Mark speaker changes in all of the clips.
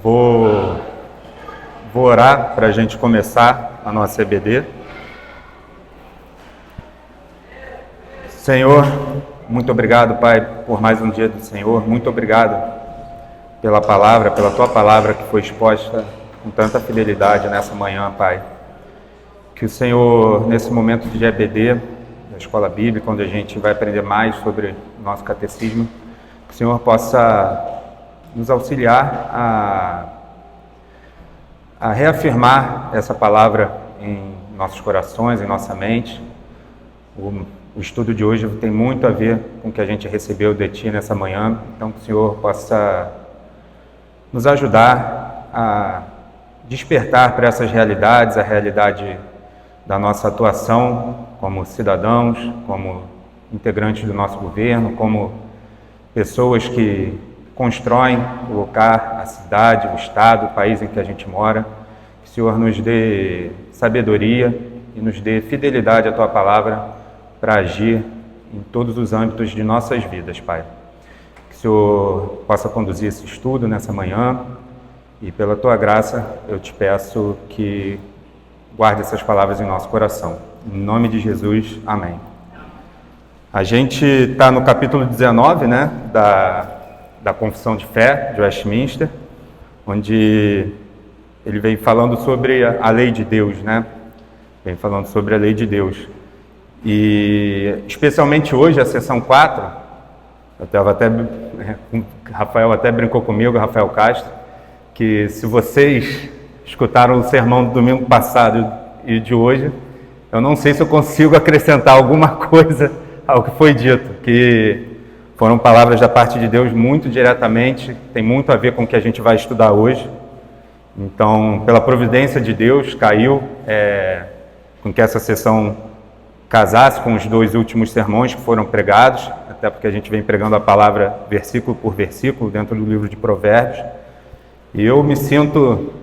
Speaker 1: Vou orar para a gente começar a nossa EBD. Senhor, muito obrigado, Pai, por mais um dia do Senhor. Muito obrigado pela palavra, pela Tua palavra que foi exposta com tanta fidelidade nessa manhã, Pai. Que o Senhor, nesse momento de EBD, da Escola Bíblica, onde a gente vai aprender mais sobre o nosso catecismo, que o Senhor possa nos auxiliar a reafirmar essa palavra em nossos corações, em nossa mente. O estudo de hoje tem muito a ver com o que a gente recebeu de Ti nessa manhã, então que o Senhor possa nos ajudar a despertar para essas realidades, a realidade da nossa atuação como cidadãos, como integrantes do nosso governo, como pessoas que constroem o lugar, a cidade, o estado, o país em que a gente mora. Que o Senhor nos dê sabedoria e nos dê fidelidade à Tua palavra para agir em todos os âmbitos de nossas vidas, Pai. Que o Senhor possa conduzir esse estudo nessa manhã e, pela Tua graça, eu te peço que guarde essas palavras em nosso coração. Em nome de Jesus, amém. A gente está no capítulo 19, né, da Confissão de Fé de Westminster, onde ele vem falando sobre a lei de Deus, né? Vem falando sobre a lei de Deus. E especialmente hoje, a sessão 4, eu estava até, Rafael até brincou comigo, Rafael Castro, que se vocês escutaram o sermão do domingo passado e de hoje, eu não sei se eu consigo acrescentar alguma coisa ao que foi dito, que foram palavras da parte de Deus muito diretamente, tem muito a ver com o que a gente vai estudar hoje. Então, pela providência de Deus, caiu com que essa sessão casasse com os dois últimos sermões que foram pregados, até porque a gente vem pregando a palavra versículo por versículo dentro do livro de Provérbios. E eu me sinto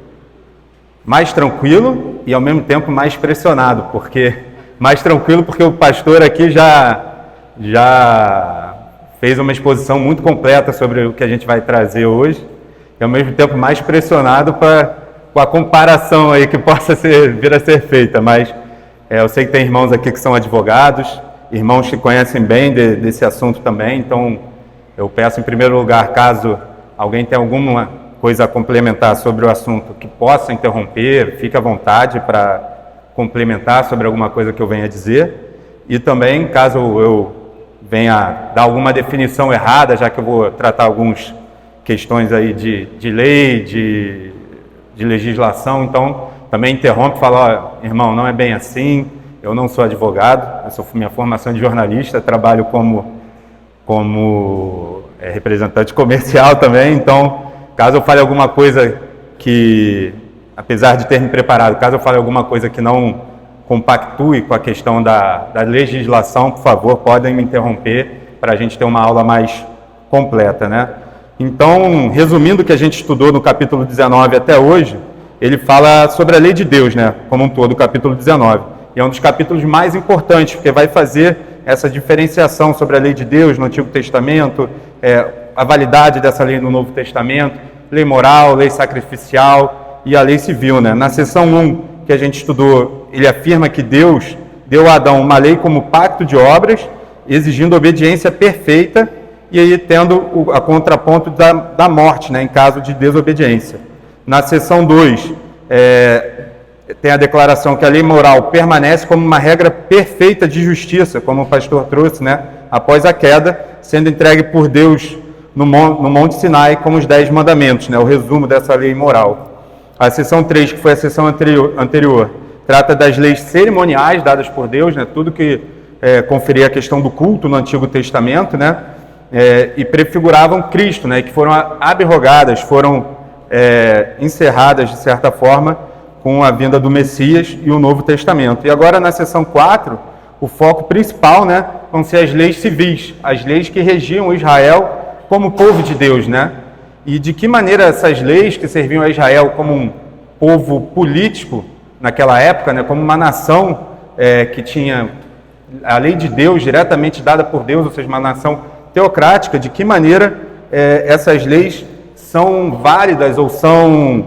Speaker 1: mais tranquilo e ao mesmo tempo mais pressionado, mais tranquilo porque o pastor aqui já fez uma exposição muito completa sobre o que a gente vai trazer hoje, e ao mesmo tempo mais pressionado com a comparação aí que possa vir a ser feita, mas eu sei que tem irmãos aqui que são advogados, irmãos que conhecem bem desse assunto também, então eu peço em primeiro lugar, caso alguém tenha alguma coisa a complementar sobre o assunto que possa interromper, fique à vontade para complementar sobre alguma coisa que eu venha dizer, e também caso eu venha dar alguma definição errada, já que eu vou tratar algumas questões aí de lei, de legislação, então também interrompe e fala, irmão, não é bem assim, eu não sou advogado, minha formação de jornalista, trabalho como representante comercial também, então caso eu fale alguma coisa que, apesar de ter me preparado, caso eu fale alguma coisa que não compactue com a questão da legislação, por favor, podem me interromper para a gente ter uma aula mais completa, né? Então, resumindo o que a gente estudou no capítulo 19 até hoje, ele fala sobre a lei de Deus, né? Como um todo, o capítulo 19. E é um dos capítulos mais importantes, porque vai fazer essa diferenciação sobre a lei de Deus no Antigo Testamento, a validade dessa lei no Novo Testamento, lei moral, lei sacrificial e a lei civil, né? Na seção 1, que a gente estudou, ele afirma que Deus deu a Adão uma lei como pacto de obras, exigindo obediência perfeita, e aí tendo a contraponto da morte, né, em caso de desobediência. Na seção 2, tem a declaração que a lei moral permanece como uma regra perfeita de justiça, como o pastor trouxe, né, após a queda, sendo entregue por Deus no Monte Sinai como os 10 mandamentos, né, o resumo dessa lei moral. A seção 3, que foi a seção anterior, trata das leis cerimoniais dadas por Deus, né, tudo que conferia a questão do culto no Antigo Testamento, né, e prefiguravam Cristo, né, que foram abrogadas, foram encerradas, de certa forma, com a vinda do Messias e o Novo Testamento. E agora, na seção 4, o foco principal, né, vão ser as leis civis, as leis que regiam Israel como povo de Deus, né? E de que maneira essas leis que serviam a Israel como um povo político naquela época, né, como uma nação que tinha a lei de Deus diretamente dada por Deus, ou seja, uma nação teocrática, de que maneira essas leis são válidas ou são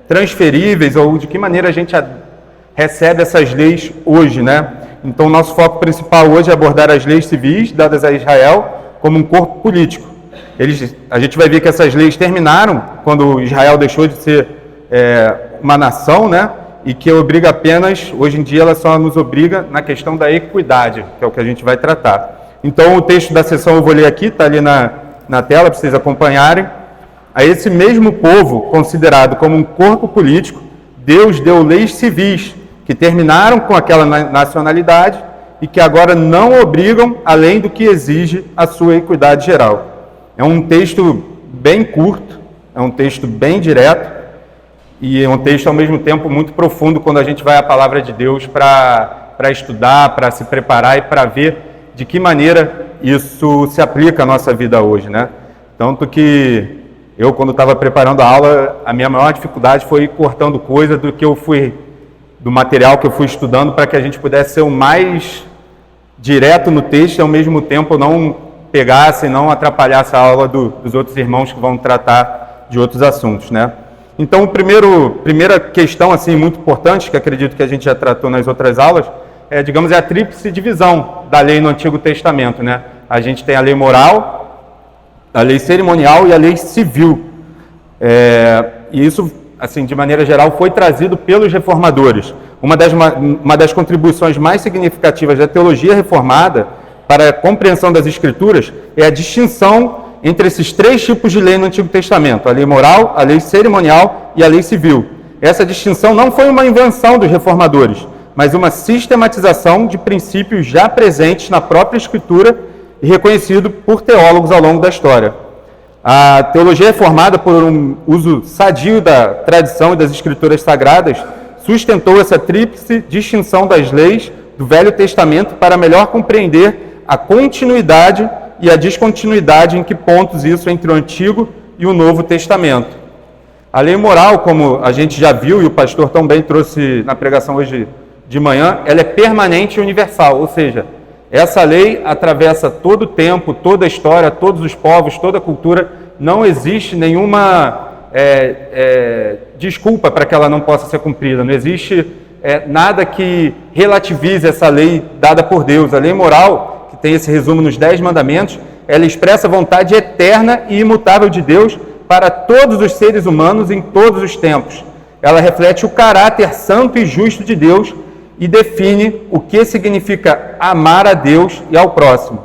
Speaker 1: transferíveis, ou de que maneira a gente recebe essas leis hoje, né? Então, o nosso foco principal hoje é abordar as leis civis dadas a Israel como um corpo político. A gente vai ver que essas leis terminaram quando Israel deixou de ser uma nação, né? E que obriga apenas, hoje em dia, ela só nos obriga na questão da equidade, que é o que a gente vai tratar. Então, o texto da sessão eu vou ler aqui, está ali na tela, para vocês acompanharem. A esse mesmo povo, considerado como um corpo político, Deus deu leis civis, que terminaram com aquela nacionalidade e que agora não obrigam além do que exige a sua equidade geral. É um texto bem curto, é um texto bem direto e é um texto ao mesmo tempo muito profundo quando a gente vai à palavra de Deus para estudar, para se preparar e para ver de que maneira isso se aplica à nossa vida hoje, né? Tanto que eu, quando estava preparando a aula, a minha maior dificuldade foi ir cortando coisa do material que eu fui estudando para que a gente pudesse ser o mais direto no texto e ao mesmo tempo não pegasse e não atrapalhasse a aula dos outros irmãos que vão tratar de outros assuntos, né? Então, primeira questão assim muito importante, que acredito que a gente já tratou nas outras aulas, é a tríplice divisão da lei no Antigo Testamento, né? A gente tem a lei moral, a lei cerimonial e a lei civil. E isso, assim, de maneira geral, foi trazido pelos reformadores. Uma das contribuições mais significativas da teologia reformada para a compreensão das Escrituras é a distinção entre esses três tipos de lei no Antigo Testamento: a lei moral, a lei cerimonial e a lei civil. Essa distinção não foi uma invenção dos reformadores, mas uma sistematização de princípios já presentes na própria Escritura e reconhecido por teólogos ao longo da história. A teologia reformada, por um uso sadio da tradição e das Escrituras sagradas, sustentou essa tríplice distinção das leis do Velho Testamento para melhor compreender a continuidade e a descontinuidade em que pontos isso entre o Antigo e o Novo Testamento. A lei moral, como a gente já viu e o pastor também trouxe na pregação hoje de manhã, ela é permanente e universal, ou seja, essa lei atravessa todo o tempo, toda a história, todos os povos, toda a cultura. Não existe nenhuma desculpa para que ela não possa ser cumprida. Não existe nada que relativize essa lei dada por Deus. A lei moral, que tem esse resumo nos 10 mandamentos, ela expressa a vontade eterna e imutável de Deus para todos os seres humanos em todos os tempos. Ela reflete o caráter santo e justo de Deus e define o que significa amar a Deus e ao próximo.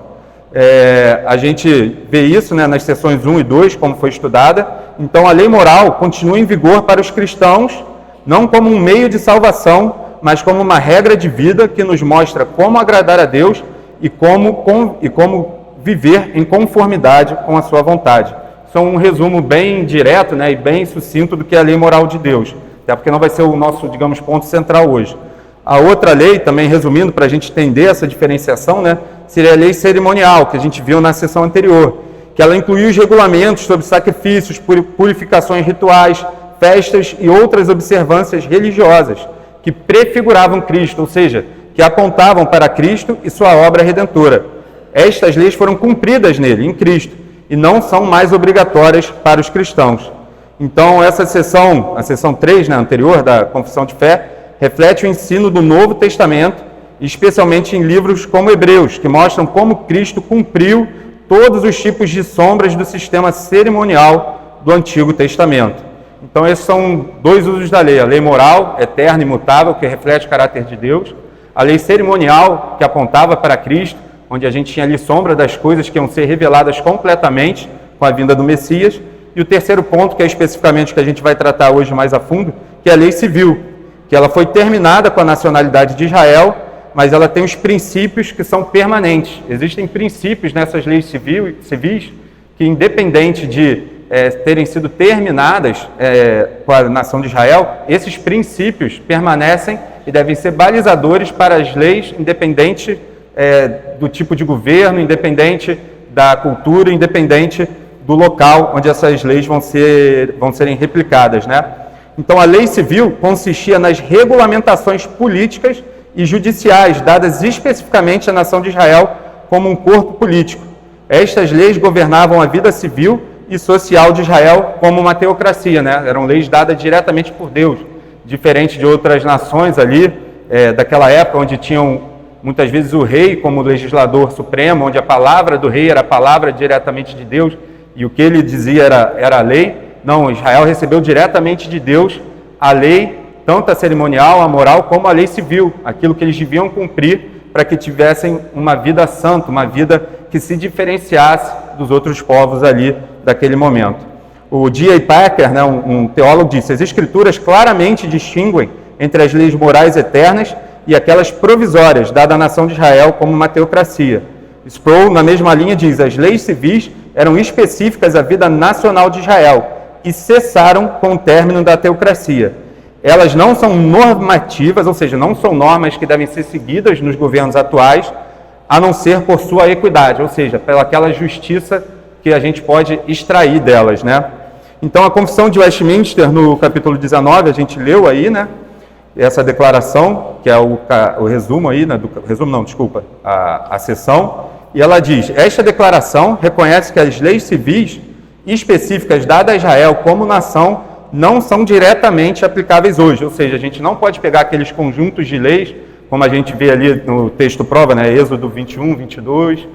Speaker 1: A gente vê isso, né, nas sessões 1 e 2, como foi estudada. Então, a lei moral continua em vigor para os cristãos, não como um meio de salvação, mas como uma regra de vida que nos mostra como agradar a Deus e como viver em conformidade com a sua vontade. Isso é um resumo bem direto, né, e bem sucinto do que é a lei moral de Deus, até porque não vai ser o nosso, ponto central hoje. A outra lei, também resumindo, para a gente entender essa diferenciação, né, seria a lei cerimonial, que a gente viu na sessão anterior, que ela incluía os regulamentos sobre sacrifícios, purificações rituais, festas e outras observâncias religiosas, que prefiguravam Cristo, ou seja, que apontavam para Cristo e sua obra redentora. Estas leis foram cumpridas nele, em Cristo, e não são mais obrigatórias para os cristãos. Então, essa sessão, a sessão 3, né, anterior, da Confissão de Fé, reflete o ensino do Novo Testamento, especialmente em livros como Hebreus, que mostram como Cristo cumpriu todos os tipos de sombras do sistema cerimonial do Antigo Testamento. Então, esses são dois usos da lei: a lei moral, eterna e imutável, que reflete o caráter de Deus; a lei cerimonial, que apontava para Cristo, onde a gente tinha ali sombra das coisas que iam ser reveladas completamente com a vinda do Messias; e o terceiro ponto, que é especificamente o que a gente vai tratar hoje mais a fundo, que é a lei civil, que ela foi terminada com a nacionalidade de Israel, mas ela tem os princípios que são permanentes. Existem princípios nessas leis civis que, independente de terem sido terminadas com a nação de Israel, esses princípios permanecem e devem ser balizadores para as leis, independente do tipo de governo, independente da cultura, independente do local onde essas leis vão serem replicadas, né? Então, a lei civil consistia nas regulamentações políticas e judiciais dadas especificamente à nação de Israel como um corpo político. Estas leis governavam a vida civil e social de Israel como uma teocracia, né? Eram leis dadas diretamente por Deus, diferente de outras nações ali, daquela época, onde tinham muitas vezes o rei como legislador supremo, onde a palavra do rei era a palavra diretamente de Deus, e o que ele dizia era a lei. Não, Israel recebeu diretamente de Deus a lei, tanto a cerimonial, a moral, como a lei civil, aquilo que eles deviam cumprir para que tivessem uma vida santa, uma vida que se diferenciasse dos outros povos ali daquele momento. O D.A. Packer, né, um teólogo, disse: as escrituras claramente distinguem entre as leis morais eternas e aquelas provisórias dadas à nação de Israel como uma teocracia. Sproul, na mesma linha, diz: as leis civis eram específicas à vida nacional de Israel e cessaram com o término da teocracia. Elas não são normativas, ou seja, não são normas que devem ser seguidas nos governos atuais, a não ser por sua equidade, ou seja, pelaquela justiça que a gente pode extrair delas, né? Então, a Confissão de Westminster, no capítulo 19, a gente leu aí, né? Essa declaração, que é o resumo aí, né? A seção, e ela diz: esta declaração reconhece que as leis civis específicas dadas a Israel como nação não são diretamente aplicáveis hoje, ou seja, a gente não pode pegar aqueles conjuntos de leis, como a gente vê ali no texto prova, né, Êxodo 21, 22,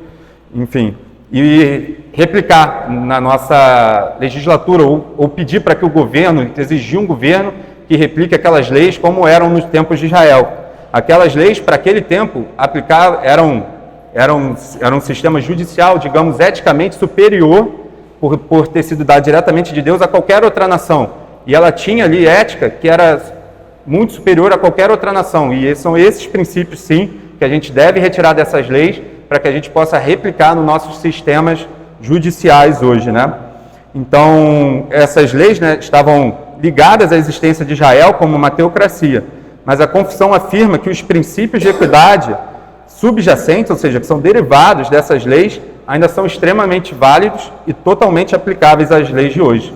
Speaker 1: enfim, e replicar na nossa legislatura, ou pedir para que o governo, exigir um governo que replique aquelas leis como eram nos tempos de Israel. Aquelas leis, para aquele tempo, aplicar era um sistema judicial, digamos, eticamente superior, por ter sido dado diretamente de Deus a qualquer outra nação. E ela tinha ali ética que era muito superior a qualquer outra nação. E são esses princípios, sim, que a gente deve retirar dessas leis para que a gente possa replicar nos nossos sistemas judiciais hoje, né? Então, essas leis, né, estavam ligadas à existência de Israel como uma teocracia. Mas a confissão afirma que os princípios de equidade subjacentes, ou seja, que são derivados dessas leis, ainda são extremamente válidos e totalmente aplicáveis às leis de hoje.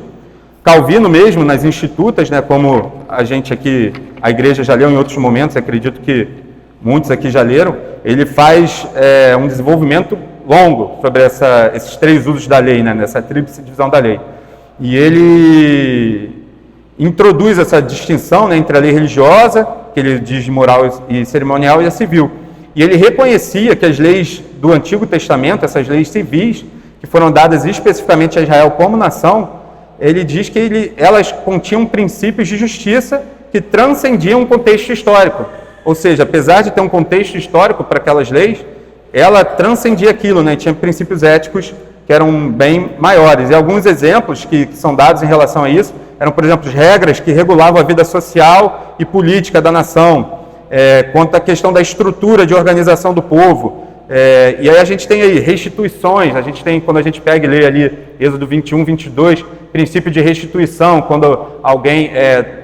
Speaker 1: Calvino mesmo, nas Institutas, né, como a gente aqui, a igreja já leu em outros momentos, acredito que muitos aqui já leram, ele faz um desenvolvimento longo sobre esses três usos da lei, né, nessa tríplice divisão da lei. E ele introduz essa distinção, né, entre a lei religiosa, que ele diz de moral e cerimonial, e a civil. E ele reconhecia que as leis do Antigo Testamento, essas leis civis, que foram dadas especificamente a Israel como nação, ele diz que elas continham princípios de justiça que transcendiam o contexto histórico. Ou seja, apesar de ter um contexto histórico para aquelas leis, ela transcendia aquilo, né? Tinha princípios éticos que eram bem maiores. E alguns exemplos que são dados em relação a isso eram, por exemplo, regras que regulavam a vida social e política da nação, quanto à questão da estrutura de organização do povo. E aí a gente tem aí restituições, a gente tem, quando a gente pega e lê ali Êxodo 21, 22, princípio de restituição, quando alguém,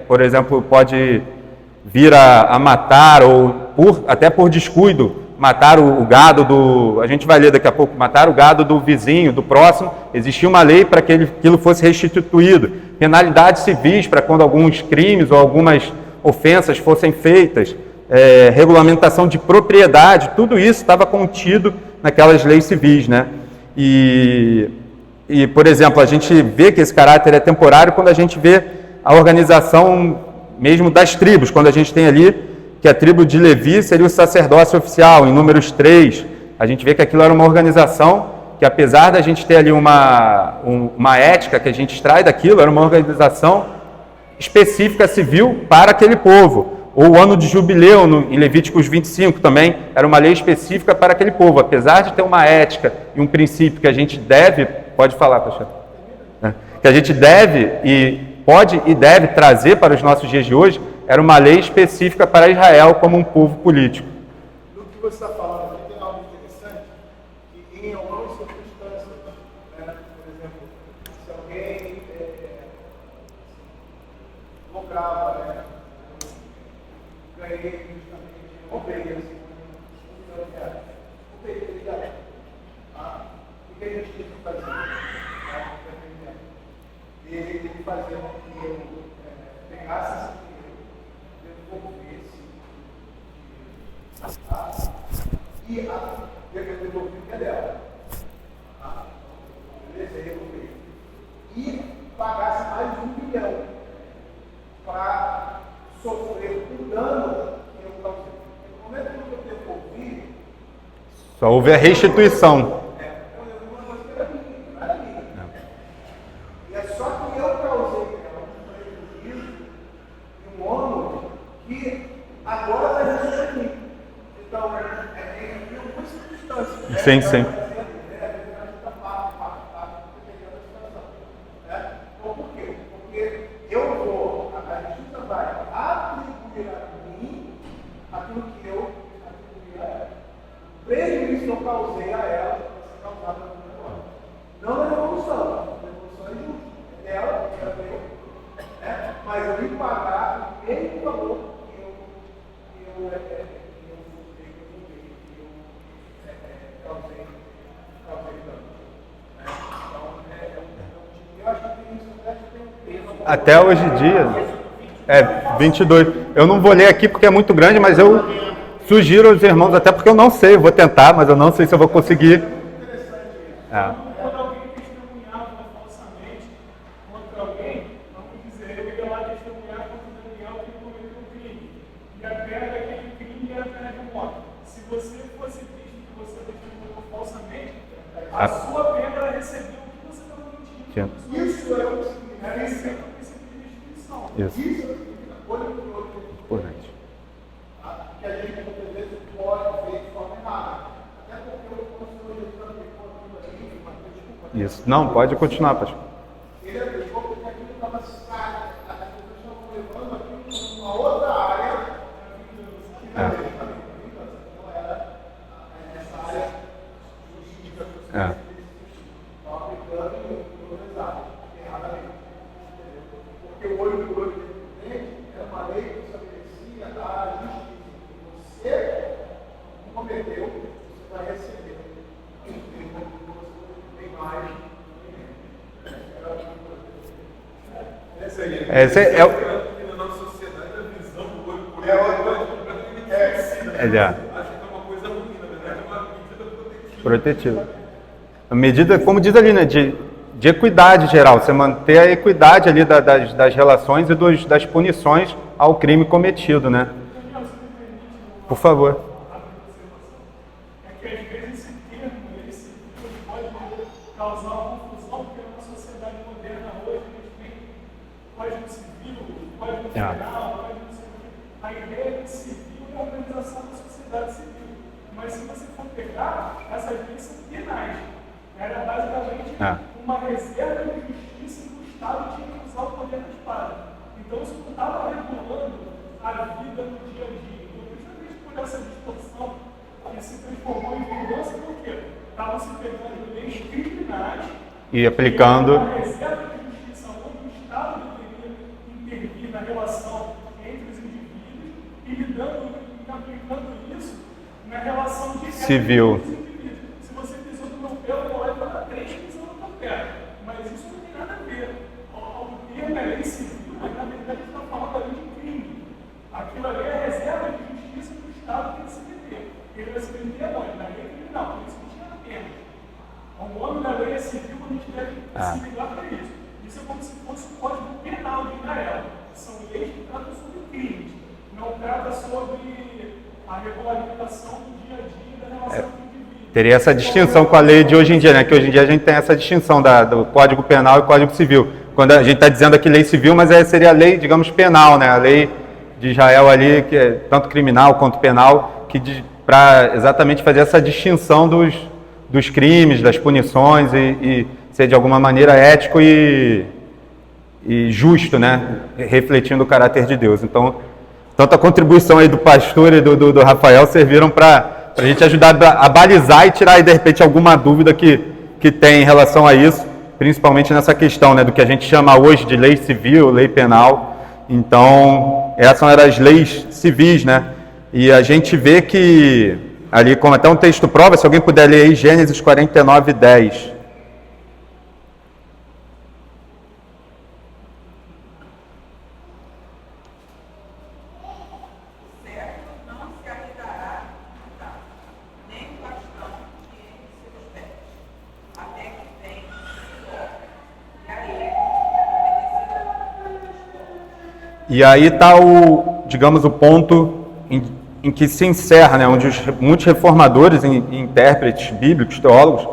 Speaker 1: por exemplo, pode vir a matar, ou até por descuido, matar o gado a gente vai ler daqui a pouco, matar o gado do vizinho, do próximo, existia uma lei para que aquilo fosse restituído, penalidades civis para quando alguns crimes ou algumas ofensas fossem feitas, regulamentação de propriedade, tudo isso estava contido naquelas leis civis, né? E, por exemplo, a gente vê que esse caráter é temporário quando a gente vê a organização mesmo das tribos, quando a gente tem ali que a tribo de Levi seria o sacerdócio oficial, em Números 3, a gente vê que aquilo era uma organização que, apesar da gente ter ali uma ética que a gente extrai daquilo, era uma organização específica civil para aquele povo. Ou o ano de jubileu, em Levíticos 25 também, era uma lei específica para aquele povo. Apesar de ter uma ética e um princípio que a gente deve, pode falar, pastor, que a gente deve e pode e deve trazer para os nossos dias de hoje, era uma lei específica para Israel como um povo político.
Speaker 2: No que você está falando, tem algo interessante, que em algumas circunstâncias, né, por exemplo, se alguém lucrava, né, ganhei justamente, roubei, assim, roubei aquele dinheiro. O que a gente tem que fazer? Ele tem que fazer com que eu pegasse esse dinheiro, devolvesse e eu devolvi o que é dela. Beleza? Eu devolvi. e pagasse mais de R$1 milhão para sofrer o dano que eu causei. No momento que eu devolvi,
Speaker 1: só houve a restituição.
Speaker 2: uma coisa que era minha, não era minha. E é só que eu causei um prejuízo e um ônus que agora está recebendo mim. Então, em algumas circunstâncias.
Speaker 1: Sim, sim.
Speaker 2: Por quê? Porque eu vou, a justiça vai atribuir a mim aquilo que eu atribuí a ela. O prejuízo que eu causei a ela vai ser causado na minha hora. Não na devolução. A devolução é justa. É dela, é meu. Mas eu vim pagar o mesmo valor que eu causei dano. Eu acho que isso tem um peso.
Speaker 1: Até hoje em dia, 22. Eu não vou ler aqui porque é muito grande, mas eu sugiro aos irmãos, até porque eu não sei, eu vou tentar, mas eu não sei se eu vou conseguir.
Speaker 3: Quando alguém testemunhava falsamente contra alguém, vamos dizer, eu ia lá testemunhar contra o Daniel que cometeu um crime. E a pena daquele crime era a pena de morte. Se você fosse visto que você testemunhou falsamente, a sua pena era receber o que você estava mentindo.
Speaker 2: Isso é o
Speaker 3: Era receber o princípio de restituição.
Speaker 1: Isso.
Speaker 2: Isso significa olho por olho.
Speaker 1: Importante.
Speaker 2: Que a gente muitas vezes pode ver de forma errada. Até porque o Senhor Jesus também falou ali, mas desculpa.
Speaker 1: Isso. Não, pode continuar, pastor.
Speaker 2: Ele aplicou porque aquilo estava sacado. As pessoas estavam levando aquilo para uma outra área que não era essa área jurídica que você estava aplicando em outras áreas, erradamente. Porque o olho por olho era uma lei que estabelecia a justiça. Você não cometeu, você vai receber. Tem mais.
Speaker 1: Esse é o.
Speaker 4: Na nossa sociedade, a visão do olho por olho é completamente distorcida.
Speaker 1: É, já.
Speaker 4: Acho que é uma coisa ruim, na verdade, é uma medida protetiva.
Speaker 1: Protetiva. A medida, como diz ali, né, de equidade geral, você manter a equidade ali das relações e das punições ao crime cometido, né? Por favor.
Speaker 3: É que às vezes esse termo, esse pode causar uma confusão, porque na sociedade moderna hoje a gente tem código civil, código penal, código civil. A ideia de civil é a organização da sociedade civil. Mas se você for pegar, essas leis são penais. Era basicamente uma reserva de justiça que o Estado tinha que usar o poder da espada. Então isso não estava regulando a vida no dia a dia. Então, justamente por essa distorção que se transformou em vingança, por quê? Estavam se pegando leis criminais
Speaker 1: E aplicando.
Speaker 3: uma reserva de justiça onde o Estado deveria intervir na relação entre os indivíduos e lidando e aplicando isso na relação de
Speaker 1: Civil.
Speaker 3: entre os indivíduos. Se você pisou no meu pé, eu vou lá e vou dar 3 pisando no teu pé. Mas isso não tem nada a ver. O termo é lei civil, mas na verdade está falando ali de crime. Aquilo ali é a reserva de justiça que o Estado tem que se meter. Ele vai se meter onde? Na lei criminal, por isso que tinha a pena. O nome da lei é civil, a gente deve se ligar para isso. Isso é como se fosse o Código Penal de Israel. São leis que tratam sobre crimes. Não trata sobre a regulamentação do dia a dia da relação do indivíduo.
Speaker 1: Teria essa distinção com a lei de hoje em dia, né? Que hoje em dia a gente tem essa distinção do Código Penal e Código Civil. Quando a gente está dizendo aqui lei civil, mas seria a lei, digamos, penal, né? A lei de Israel ali, que é tanto criminal quanto penal, para exatamente fazer essa distinção dos crimes, das punições e ser de alguma maneira ético e justo, né? Refletindo o caráter de Deus. Então, tanto a contribuição aí do pastor e do Rafael serviram para a gente ajudar a balizar e tirar aí, de repente, alguma dúvida que tem em relação a isso, principalmente nessa questão, né, do que a gente chama hoje de lei civil, lei penal. Então, essas eram as leis civis, né? E a gente vê que, ali, como até um texto prova, se alguém puder ler aí, Gênesis 49, 10. E aí está digamos, o ponto em que se encerra, né, onde muitos reformadores e intérpretes bíblicos, teólogos,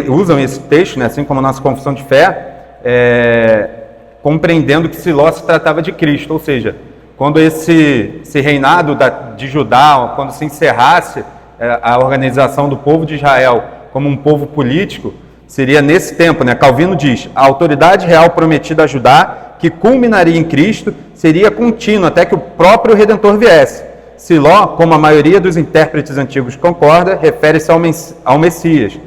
Speaker 1: usam esse texto, né, assim como a nossa confissão de fé, compreendendo que Siló se tratava de Cristo, ou seja, quando esse reinado de Judá, quando se encerrasse a organização do povo de Israel como um povo político, seria nesse tempo, né? Calvino diz, a autoridade real prometida a Judá, que culminaria em Cristo, seria contínua até que o próprio Redentor viesse. Siló, como a maioria dos intérpretes antigos concorda, refere-se ao Messias.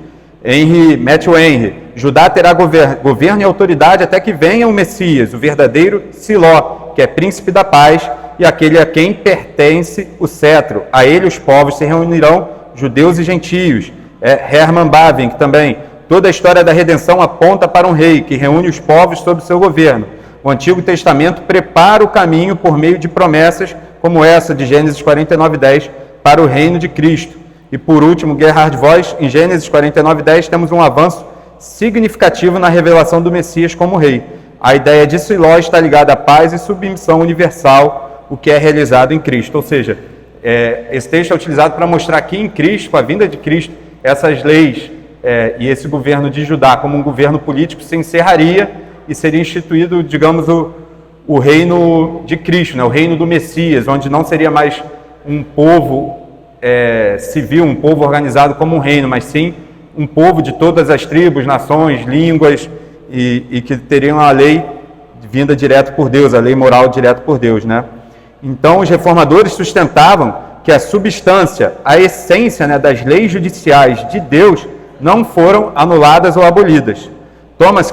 Speaker 1: Matthew Henry, Judá terá governo e autoridade até que venha o Messias, o verdadeiro Siló, que é príncipe da paz, e aquele a quem pertence o cetro. A ele os povos se reunirão, judeus e gentios. Herman Bavinck também. Toda a história da redenção aponta para um rei que reúne os povos sob seu governo. O Antigo Testamento prepara o caminho por meio de promessas como essa de Gênesis 49:10 para o reino de Cristo. E por último, Gerhard Voss, em Gênesis 49:10, temos um avanço significativo na revelação do Messias como rei. A ideia de Siló está ligada à paz e submissão universal, o que é realizado em Cristo. Ou seja, esse texto é utilizado para mostrar que em Cristo, com a vinda de Cristo, essas leis e esse governo de Judá como um governo político se encerraria e seria instituído, digamos, o reino de Cristo, né? O reino do Messias, onde não seria mais um povo civil, um povo organizado como um reino, mas sim um povo de todas as tribos, nações, línguas, e que teriam a lei vinda direto por Deus, a lei moral direto por Deus, né? Então, os reformadores sustentavam que a substância, a essência, né, das leis judiciais de Deus não foram anuladas ou abolidas. Thomas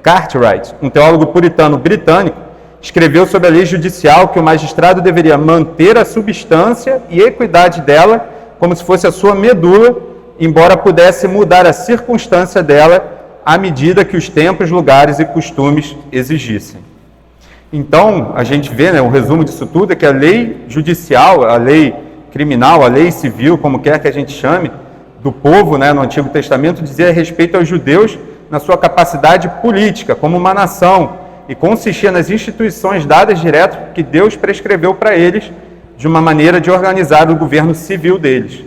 Speaker 1: Cartwright, um teólogo puritano britânico, escreveu sobre a lei judicial que o magistrado deveria manter a substância e equidade dela como se fosse a sua medula, embora pudesse mudar a circunstância dela à medida que os tempos, lugares e costumes exigissem. Então, a gente vê, né, um resumo disso tudo é que a lei judicial, a lei criminal, a lei civil, como quer que a gente chame, do povo, né, no Antigo Testamento, dizia respeito aos judeus na sua capacidade política, como uma nação, e consistia nas instituições dadas direto que Deus prescreveu para eles, de uma maneira de organizar o governo civil deles.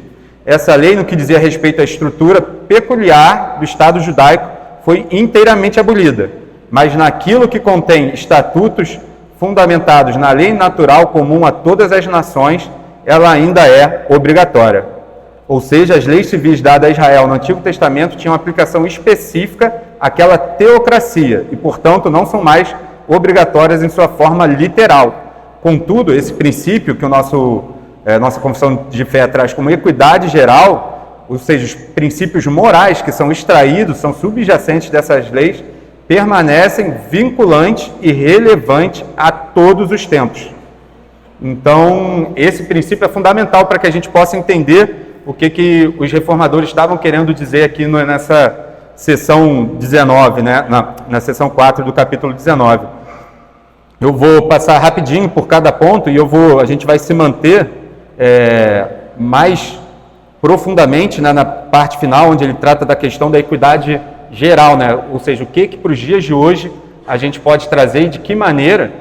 Speaker 1: Essa lei, no que dizia respeito à estrutura peculiar do Estado judaico, foi inteiramente abolida, mas naquilo que contém estatutos fundamentados na lei natural comum a todas as nações, ela ainda é obrigatória. Ou seja, as leis civis dadas a Israel no Antigo Testamento tinham aplicação específica àquela teocracia e, portanto, não são mais obrigatórias em sua forma literal. Contudo, esse princípio que nossa confissão de fé traz como equidade geral, ou seja, os princípios morais que são extraídos, são subjacentes dessas leis, permanecem vinculantes e relevantes a todos os tempos. Então, esse princípio é fundamental para que a gente possa entender o que os reformadores estavam querendo dizer aqui nessa seção 19, né? na seção 4 do capítulo 19. Eu vou passar rapidinho por cada ponto e a gente vai se manter mais profundamente, né, na parte final, onde ele trata da questão da equidade geral, né? Ou seja, o que para os dias de hoje a gente pode trazer e de que maneira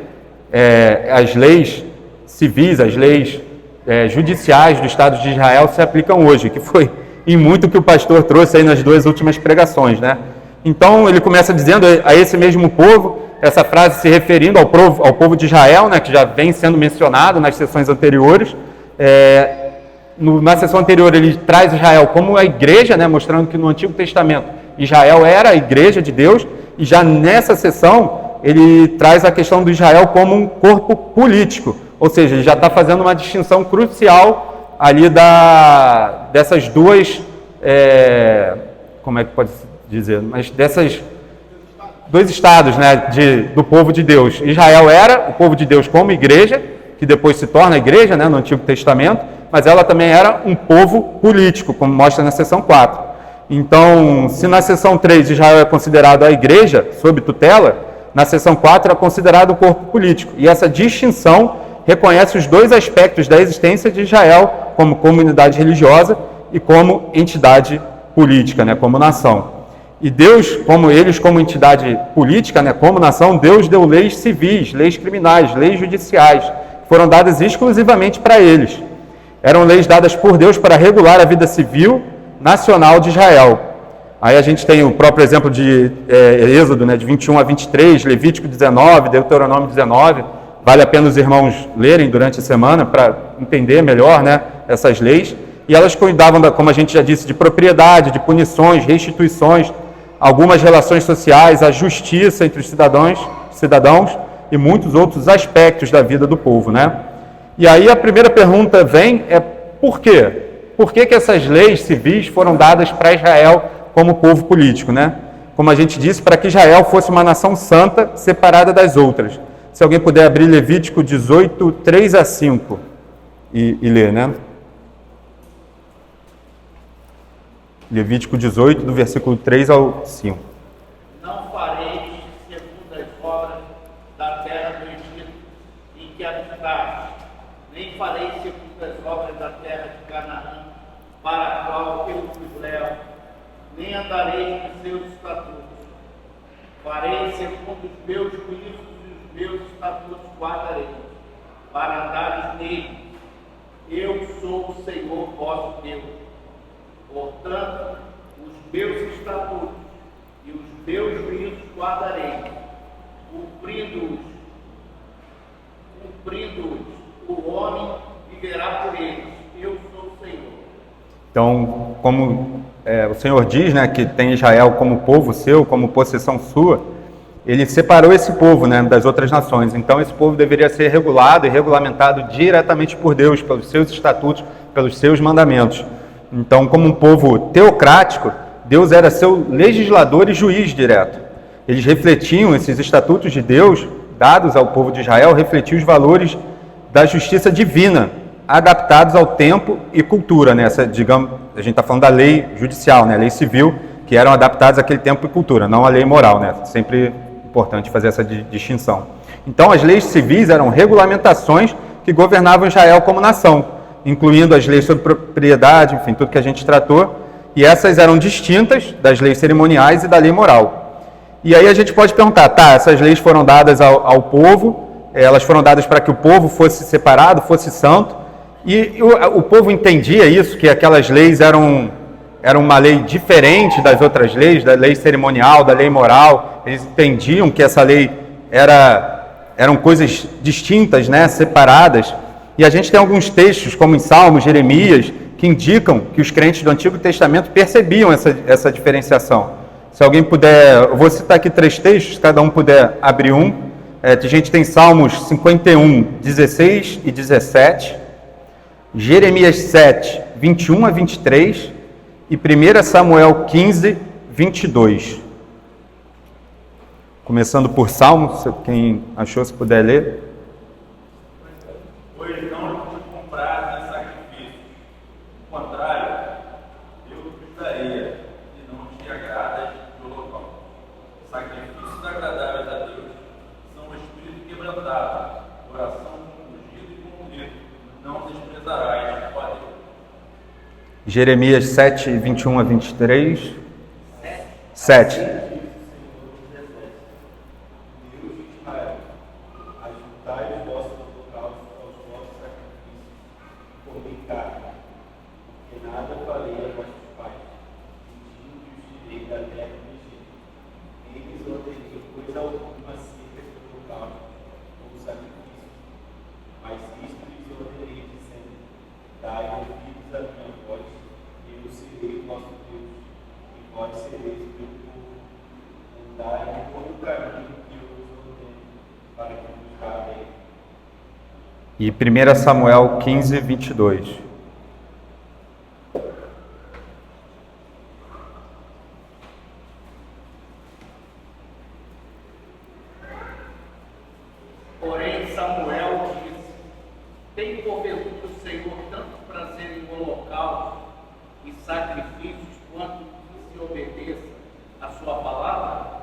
Speaker 1: as leis civis, as leis judiciais do Estado de Israel se aplicam hoje, que foi em muito que o pastor trouxe aí nas duas últimas pregações, né? Então ele começa dizendo a esse mesmo povo, essa frase se referindo ao povo de Israel, né, que já vem sendo mencionado nas sessões anteriores. Na sessão anterior ele traz Israel como a igreja, né, mostrando que no Antigo Testamento Israel era a igreja de Deus, e já nessa sessão ele traz a questão do Israel como um corpo político, ou seja, ele já está fazendo uma distinção crucial ali dessas duas, como é que pode dizer, mas dessas dois estados, né, do povo de Deus. Israel era o povo de Deus como igreja, que depois se torna igreja, né, no Antigo Testamento, mas ela também era um povo político, como mostra na seção 4. Então, se na seção 3 Israel é considerado a igreja, sob tutela, na seção 4 é considerado o corpo político. E essa distinção reconhece os dois aspectos da existência de Israel como comunidade religiosa e como entidade política, né, como nação. E Deus, como entidade política, né, como nação, Deus deu leis civis, leis criminais, leis judiciais, que foram dadas exclusivamente para eles. Eram leis dadas por Deus para regular a vida civil nacional de Israel. Aí a gente tem o próprio exemplo de Êxodo, né, de 21 a 23, Levítico 19, Deuteronômio 19. Vale a pena os irmãos lerem durante a semana para entender melhor, né, essas leis. E elas cuidavam, como a gente já disse, de propriedade, de punições, restituições, algumas relações sociais, a justiça entre os cidadãos e muitos outros aspectos da vida do povo, né? E aí a primeira pergunta por quê? Por que essas leis civis foram dadas para Israel como povo político, né? Como a gente disse, para que Israel fosse uma nação santa, separada das outras. Se alguém puder abrir Levítico 18, 3 a 5 e ler, né? Levítico 18, do versículo 3 ao 5.
Speaker 5: Não fareis segundo as obras da terra do Egito em que habitaste, nem fareis segundo as obras da terra de Canaã, para a qual eu vos levo, nem andareis nos seus estatutos. Fareis segundo os meus juízos e os meus estatutos guardareis, para andares neles. Eu sou o Senhor vosso Deus. Portanto, os meus estatutos e os meus juízos guardarei, cumprindo-os, o homem viverá por eles. Eu sou o Senhor.
Speaker 1: Então, como o Senhor diz, né, que tem Israel como povo seu, como possessão sua, ele separou esse povo, né, das outras nações. Então, esse povo deveria ser regulado e regulamentado diretamente por Deus, pelos seus estatutos, pelos seus mandamentos. Então, como um povo teocrático, Deus era seu legislador e juiz direto. Eles refletiam, esses estatutos de Deus, dados ao povo de Israel, refletiam os valores da justiça divina, adaptados ao tempo e cultura, né? Digamos, a gente está falando da lei judicial, né? A lei civil, que eram adaptadas àquele tempo e cultura, não a lei moral, né? Sempre importante fazer essa distinção. Então, as leis civis eram regulamentações que governavam Israel como nação, incluindo as leis sobre propriedade, enfim, tudo que a gente tratou, e essas eram distintas das leis cerimoniais e da lei moral. E aí a gente pode perguntar, essas leis foram dadas ao povo, elas foram dadas para que o povo fosse separado, fosse santo, e o povo entendia isso, que aquelas leis eram uma lei diferente das outras leis, da lei cerimonial, da lei moral. Eles entendiam que essa lei eram coisas distintas, né, separadas. E a gente tem alguns textos, como em Salmos, Jeremias, que indicam que os crentes do Antigo Testamento percebiam essa diferenciação. Se alguém puder, eu vou citar aqui 3 textos, se cada um puder abrir um. A gente tem Salmos 51, 16 e 17, Jeremias 7, 21 a 23 e 1 Samuel 15, 22. Começando por Salmos, quem achou, se puder ler.
Speaker 4: Pois não te compraste em sacrifício. O contrário, eu te daria, e não te agradas do holocausto. Sacrifícios agradáveis a Deus são o espírito quebrantado, coração ungido e contrito. Não desprezarás, ó Deus.
Speaker 1: Jeremias 7, 21 a 23. 7. E 1 Samuel 15, 22.
Speaker 5: Porém, Samuel disse: tem porventura o Senhor tanto prazer em holocausto e sacrifícios quanto que se obedeça a sua palavra?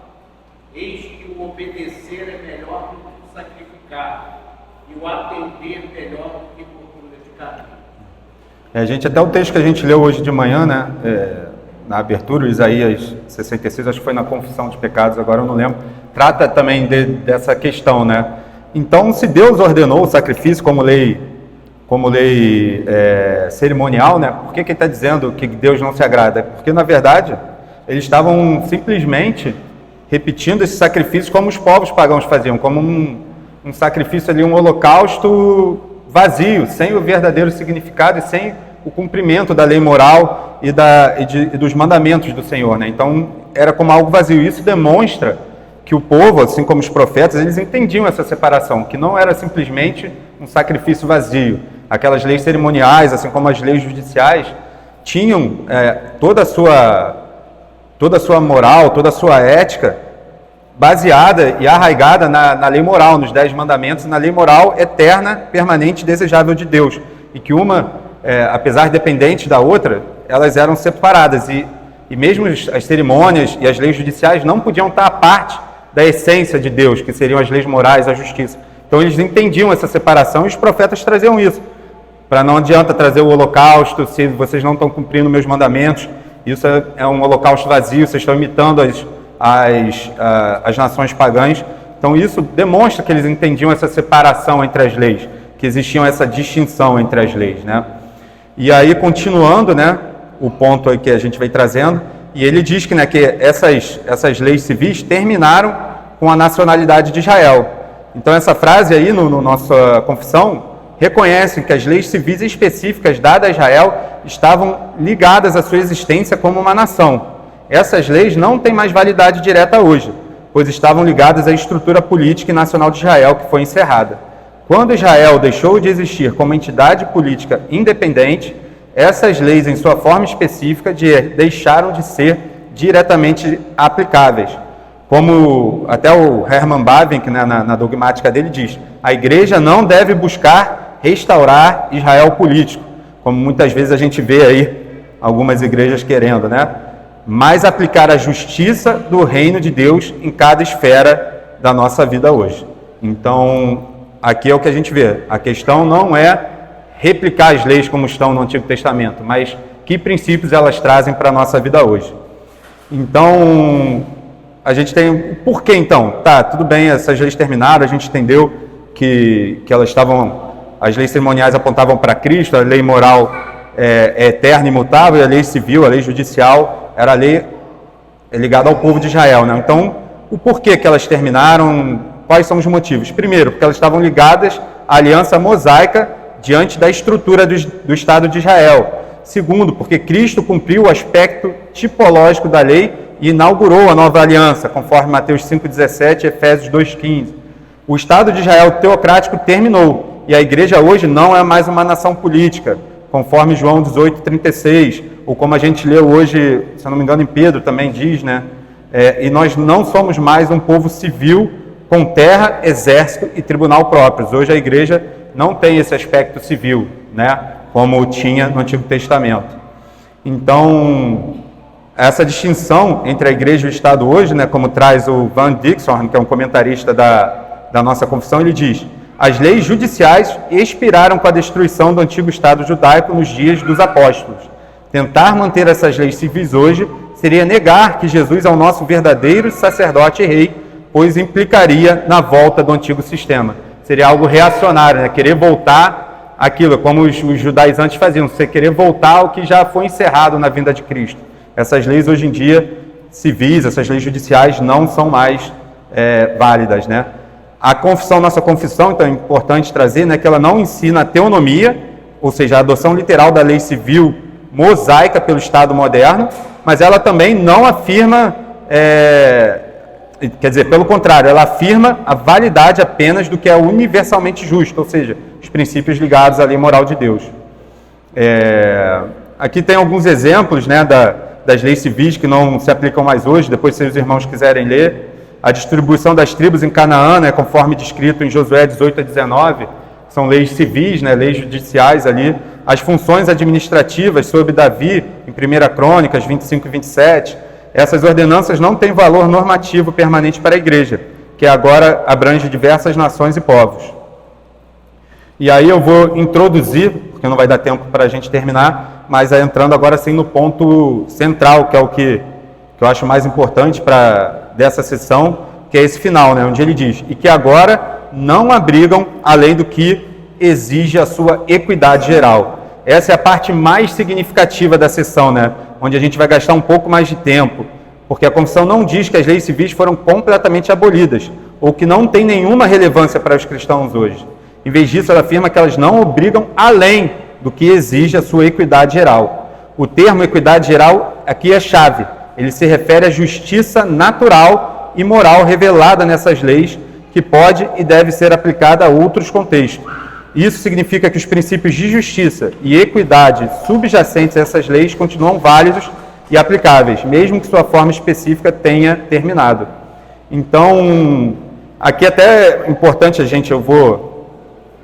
Speaker 5: Eis que o obedecer é melhor do que o sacrificar, e o atender melhor do que gordura de carne.
Speaker 1: A gente, até o texto que a gente leu hoje de manhã, né, na abertura, Isaías 66, acho que foi na confissão de pecados, agora eu não lembro, trata também dessa questão, né? Então, se Deus ordenou o sacrifício como lei cerimonial, né? Por que ele está dizendo que Deus não se agrada? Porque, na verdade, eles estavam simplesmente repetindo esse sacrifício como os povos pagãos faziam, como um sacrifício ali, um holocausto vazio, sem o verdadeiro significado e sem o cumprimento da lei moral e dos mandamentos do Senhor, né? Então, era como algo vazio. Isso demonstra que o povo, assim como os profetas, eles entendiam essa separação, que não era simplesmente um sacrifício vazio. Aquelas leis cerimoniais, assim como as leis judiciais, tinham toda a sua moral, toda a sua ética baseada e arraigada na lei moral, nos 10 mandamentos, na lei moral eterna, permanente, desejável de Deus. E que uma, apesar de dependentes da outra, elas eram separadas. E mesmo as cerimônias e as leis judiciais não podiam estar à parte da essência de Deus, que seriam as leis morais, a justiça. Então eles entendiam essa separação e os profetas traziam isso. Para não adianta trazer o holocausto se vocês não estão cumprindo meus mandamentos. Isso é um holocausto vazio, vocês estão imitando as nações pagãs. Então isso demonstra que eles entendiam essa separação entre as leis, que existiam essa distinção entre as leis, né? E aí, continuando, né, o ponto aí que a gente vem trazendo, e ele diz que, né, que essas leis civis terminaram com a nacionalidade de Israel. Então essa frase aí, no nossa confissão, reconhece que as leis civis específicas dadas a Israel estavam ligadas à sua existência como uma nação. Essas leis não têm mais validade direta hoje, pois estavam ligadas à estrutura política e nacional de Israel, que foi encerrada. Quando Israel deixou de existir como entidade política independente, essas leis, em sua forma específica, deixaram de ser diretamente aplicáveis. Como até o Herman Bavinck, né, na dogmática dele, diz, a igreja não deve buscar restaurar Israel político, como muitas vezes a gente vê aí algumas igrejas querendo, né? Mas aplicar a justiça do reino de Deus em cada esfera da nossa vida hoje. Então, aqui é o que a gente vê. A questão não é replicar as leis como estão no Antigo Testamento, mas que princípios elas trazem para a nossa vida hoje. Então, a gente tem... Por que então? Tá, tudo bem, essas leis terminaram, a gente entendeu que elas estavam... As leis cerimoniais apontavam para Cristo, a lei moral é eterna e imutável, e a lei civil, a lei judicial, era a lei ligada ao povo de Israel, né? Então, o porquê que elas terminaram, quais são os motivos? Primeiro, porque elas estavam ligadas à aliança mosaica diante da estrutura do Estado de Israel. Segundo, porque Cristo cumpriu o aspecto tipológico da lei e inaugurou a nova aliança, conforme Mateus 5,17 e Efésios 2,15. O Estado de Israel teocrático terminou, e a igreja hoje não é mais uma nação política, conforme João 18,36, ou como a gente leu hoje, se eu não me engano, em Pedro também diz, né? E nós não somos mais um povo civil com terra, exército e tribunal próprios. Hoje a igreja não tem esse aspecto civil, né? Como tinha no Antigo Testamento. Então, essa distinção entre a igreja e o Estado hoje, né, como traz o Van Dixon, que é um comentarista da nossa confissão, ele diz: as leis judiciais expiraram com a destruição do antigo Estado judaico nos dias dos apóstolos. Tentar manter essas leis civis hoje seria negar que Jesus é o nosso verdadeiro sacerdote e rei, pois implicaria na volta do antigo sistema. Seria algo reacionário, né? Querer voltar àquilo, como os judaizantes faziam, você querer voltar ao que já foi encerrado na vinda de Cristo. Essas leis hoje em dia, civis, essas leis judiciais, não são mais válidas, né? A confissão, nossa confissão, então é importante trazer, né, que ela não ensina a teonomia, ou seja, a adoção literal da lei civil mosaica pelo Estado moderno, mas ela também não afirma, quer dizer, pelo contrário, ela afirma a validade apenas do que é universalmente justo, ou seja, os princípios ligados à lei moral de Deus. Aqui tem alguns exemplos, né, das leis civis que não se aplicam mais hoje, depois se os irmãos quiserem ler. A distribuição das tribos em Canaã, né, conforme descrito em Josué 18 a 19, são leis civis, né, leis judiciais ali. As funções administrativas sobre Davi, em 1 Crônicas 25 e 27, essas ordenanças não têm valor normativo permanente para a igreja, que agora abrange diversas nações e povos. E aí eu vou introduzir, porque não vai dar tempo para a gente terminar, mas entrando agora sim no ponto central, que é o que que eu acho mais importante dessa sessão, que é esse final, né, onde ele diz, e que agora não abrigam além do que exige a sua equidade geral. Essa é a parte mais significativa da sessão, né, onde a gente vai gastar um pouco mais de tempo, porque a Confissão não diz que as leis civis foram completamente abolidas, ou que não tem nenhuma relevância para os cristãos hoje. Em vez disso, ela afirma que elas não obrigam além do que exige a sua equidade geral. O termo equidade geral aqui é chave. Ele se refere à justiça natural e moral revelada nessas leis, que pode e deve ser aplicada a outros contextos. Isso significa que os princípios de justiça e equidade subjacentes a essas leis continuam válidos e aplicáveis, mesmo que sua forma específica tenha terminado. Então, aqui até é importante eu vou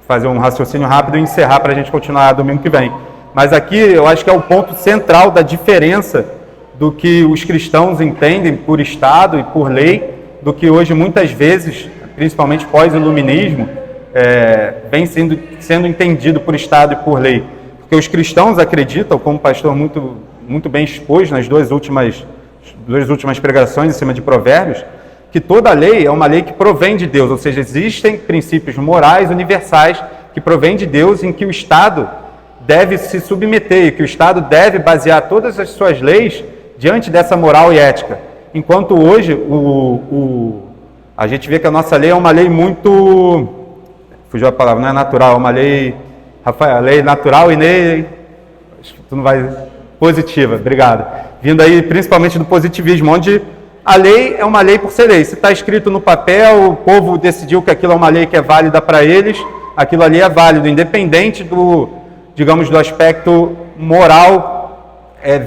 Speaker 1: fazer um raciocínio rápido e encerrar para a gente continuar domingo que vem. Mas aqui eu acho que é o ponto central da diferença do que os cristãos entendem por Estado e por lei, do que hoje muitas vezes, principalmente pós-iluminismo, vem sendo entendido por Estado e por lei. Porque os cristãos acreditam, como o pastor muito bem expôs nas duas últimas pregações em cima de Provérbios, que toda lei é uma lei que provém de Deus, ou seja, existem princípios morais universais que provêm de Deus, em que o Estado deve se submeter, e que o Estado deve basear todas as suas leis diante dessa moral e ética. Enquanto hoje a gente vê que a nossa lei é uma lei muito... Fugiu a palavra, não é natural, é uma lei... Rafael, a lei natural e nem... Tu não vai... Positiva, obrigado. Vindo aí principalmente do positivismo, onde a lei é uma lei por ser lei. Se está escrito no papel, o povo decidiu que aquilo é uma lei que é válida para eles, aquilo ali é válido, independente do aspecto moral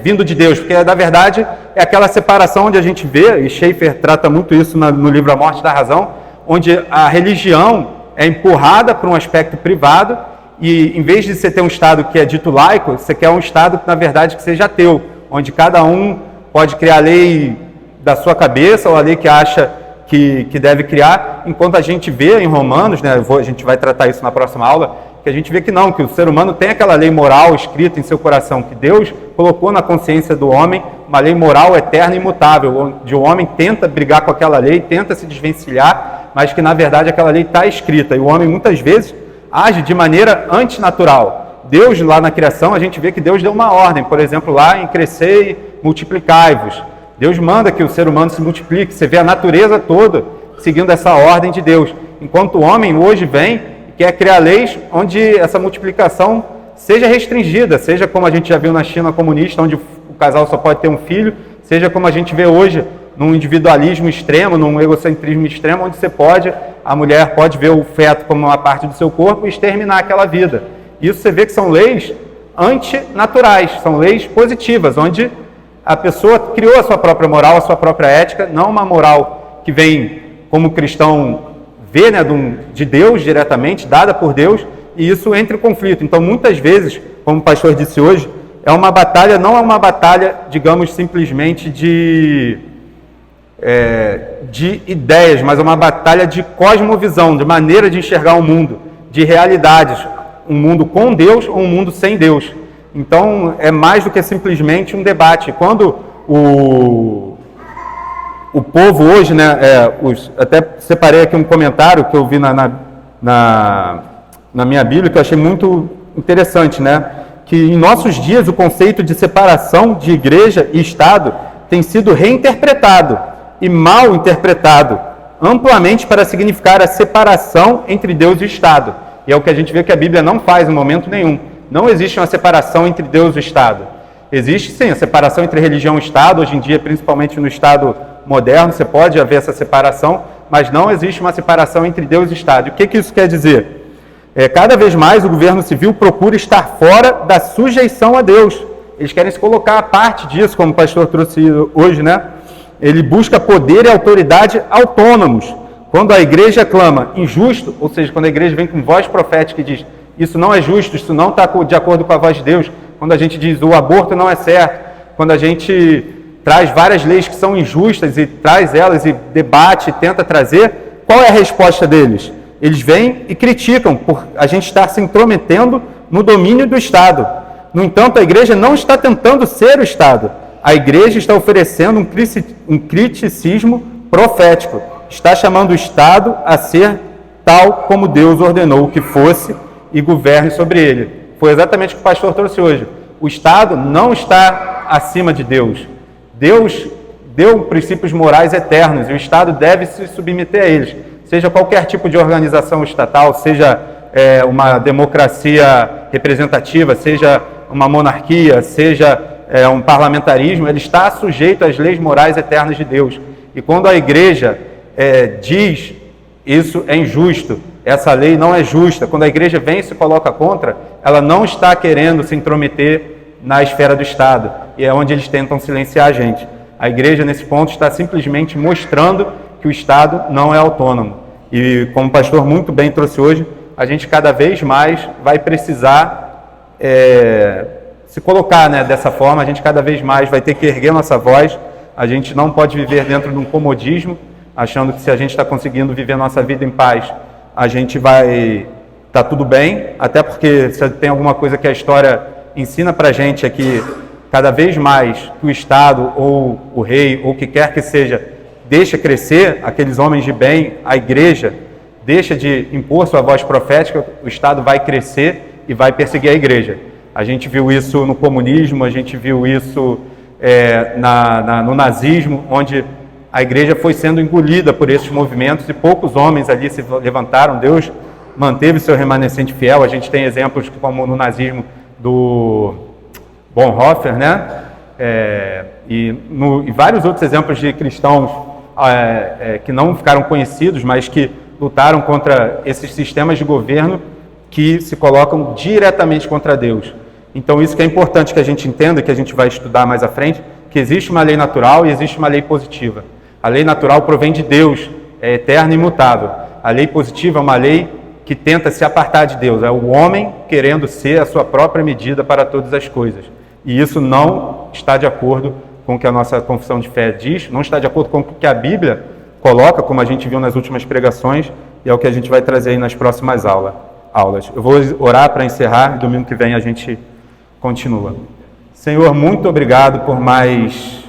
Speaker 1: vindo de Deus, porque na verdade é aquela separação onde a gente vê, e Schaeffer trata muito isso no livro A Morte da Razão, onde a religião é empurrada para um aspecto privado, e em vez de você ter um Estado que é dito laico, você quer um Estado que na verdade que seja ateu, onde cada um pode criar a lei da sua cabeça, ou a lei que acha que deve criar, enquanto a gente vê em Romanos, né, a gente vai tratar isso na próxima aula, que a gente vê que não, que o ser humano tem aquela lei moral escrita em seu coração, que Deus colocou na consciência do homem, uma lei moral eterna e imutável, onde o homem tenta brigar com aquela lei, tenta se desvencilhar, mas que na verdade aquela lei está escrita, e o homem muitas vezes age de maneira antinatural. Deus, lá na criação, a gente vê que Deus deu uma ordem, por exemplo, lá em crescer e multiplicai-vos. Deus manda que o ser humano se multiplique, você vê a natureza toda seguindo essa ordem de Deus. Enquanto o homem hoje vem e quer criar leis onde essa multiplicação seja restringida, seja como a gente já viu na China comunista, onde o casal só pode ter um filho, seja como a gente vê hoje num individualismo extremo, num egocentrismo extremo, onde a mulher pode ver o feto como uma parte do seu corpo e exterminar aquela vida. Isso você vê que são leis antinaturais, são leis positivas, onde a pessoa criou a sua própria moral, a sua própria ética, não uma moral que vem como cristão vê, né, de Deus diretamente, dada por Deus, e isso entra em conflito. Então, muitas vezes, como o pastor disse hoje, é uma batalha, não é uma batalha, digamos, simplesmente de ideias, mas é uma batalha de cosmovisão, de maneira de enxergar o mundo, de realidades, um mundo com Deus ou um mundo sem Deus. Então, é mais do que simplesmente um debate. Quando o povo hoje, né, até separei aqui um comentário que eu vi na minha Bíblia, que eu achei muito interessante, né, que em nossos dias o conceito de separação de igreja e Estado tem sido reinterpretado e mal interpretado, amplamente para significar a separação entre Deus e o Estado. E é o que a gente vê que a Bíblia não faz em momento nenhum. Não existe uma separação entre Deus e o Estado. Existe sim a separação entre religião e Estado, hoje em dia, principalmente no Estado moderno, você pode haver essa separação, mas não existe uma separação entre Deus e Estado. O que isso quer dizer? Cada vez mais o governo civil procura estar fora da sujeição a Deus. Eles querem se colocar à parte disso, como o pastor trouxe hoje, né? Ele busca poder e autoridade autônomos. Quando a igreja clama injusto, ou seja, quando a igreja vem com voz profética e diz isso não é justo, isso não está de acordo com a voz de Deus, quando a gente diz o aborto não é certo, quando a gente traz várias leis que são injustas e traz elas e debate e tenta trazer, qual é a resposta deles? Eles vêm e criticam por a gente estar se intrometendo no domínio do Estado. No entanto, a igreja não está tentando ser o Estado. a igreja está oferecendo um criticismo profético. Está chamando o Estado a ser tal como Deus ordenou que fosse e governe sobre ele. Foi exatamente o que o pastor trouxe hoje. O Estado não está acima de Deus. Deus deu princípios morais eternos e o Estado deve se submeter a eles. Seja qualquer tipo de organização estatal, seja uma democracia representativa, seja uma monarquia, seja um parlamentarismo, ele está sujeito às leis morais eternas de Deus. E quando a igreja diz isso é injusto, essa lei não é justa, quando a igreja vem e se coloca contra, ela não está querendo se intrometer na esfera do Estado, e é onde eles tentam silenciar a gente. A igreja, nesse ponto, está simplesmente mostrando que o Estado não é autônomo. E, como o pastor muito bem trouxe hoje, a gente cada vez mais vai precisar se colocar dessa forma, a gente cada vez mais vai ter que erguer nossa voz, a gente não pode viver dentro de um comodismo, achando que se a gente está conseguindo viver nossa vida em paz, a gente vai estar tudo bem, até porque se tem alguma coisa que a história ensina para a gente é que cada vez mais que o Estado ou o rei ou o que quer que seja deixa crescer aqueles homens de bem, a igreja deixa de impor sua voz profética, o Estado vai crescer e vai perseguir a igreja. A gente viu isso no comunismo, a gente viu isso no nazismo, onde a igreja foi sendo engolida por esses movimentos e poucos homens ali se levantaram. Deus manteve seu remanescente fiel. A gente tem exemplos como no nazismo do Bonhoeffer, e vários outros exemplos de cristãos que não ficaram conhecidos, mas que lutaram contra esses sistemas de governo que se colocam diretamente contra Deus. Então isso que é importante que a gente entenda, que a gente vai estudar mais à frente, que existe uma lei natural e existe uma lei positiva. A lei natural provém de Deus, é eterna e imutável. A lei positiva é uma lei que tenta se apartar de Deus, é o homem querendo ser a sua própria medida para todas as coisas. E isso não está de acordo com o que a nossa confissão de fé diz, não está de acordo com o que a Bíblia coloca, como a gente viu nas últimas pregações, e é o que a gente vai trazer aí nas próximas aulas. Eu vou orar para encerrar, domingo que vem a gente continua. Senhor, muito obrigado por mais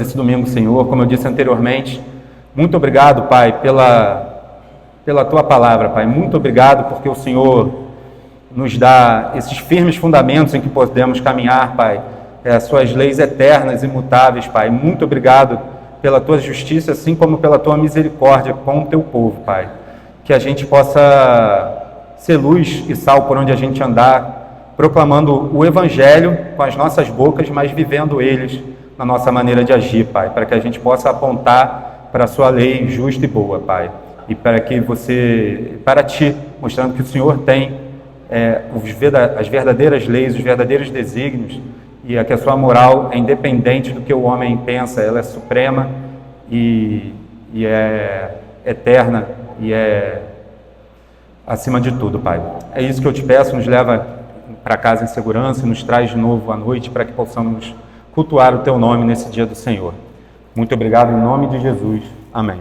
Speaker 1: esse domingo, Senhor. Como eu disse anteriormente, muito obrigado, Pai, pela Tua palavra, Pai. Muito obrigado porque o Senhor nos dá esses firmes fundamentos em que podemos caminhar, Pai. As Suas leis eternas, imutáveis, Pai. Muito obrigado pela Tua justiça, assim como pela Tua misericórdia com o Teu povo, Pai. Que a gente possa ser luz e sal por onde a gente andar, proclamando o Evangelho com as nossas bocas, mas vivendo eles na nossa maneira de agir, Pai, para que a gente possa apontar para a Sua lei justa e boa, Pai, e para Ti, mostrando que o Senhor tem as verdadeiras leis, os verdadeiros desígnios, e que a Sua moral é independente do que o homem pensa, ela é suprema e é eterna e é acima de tudo, Pai. É isso que eu te peço, nos leva para casa em segurança e nos traz de novo à noite para que possamos cultuar o Teu nome nesse dia do Senhor. Muito obrigado em nome de Jesus. Amém.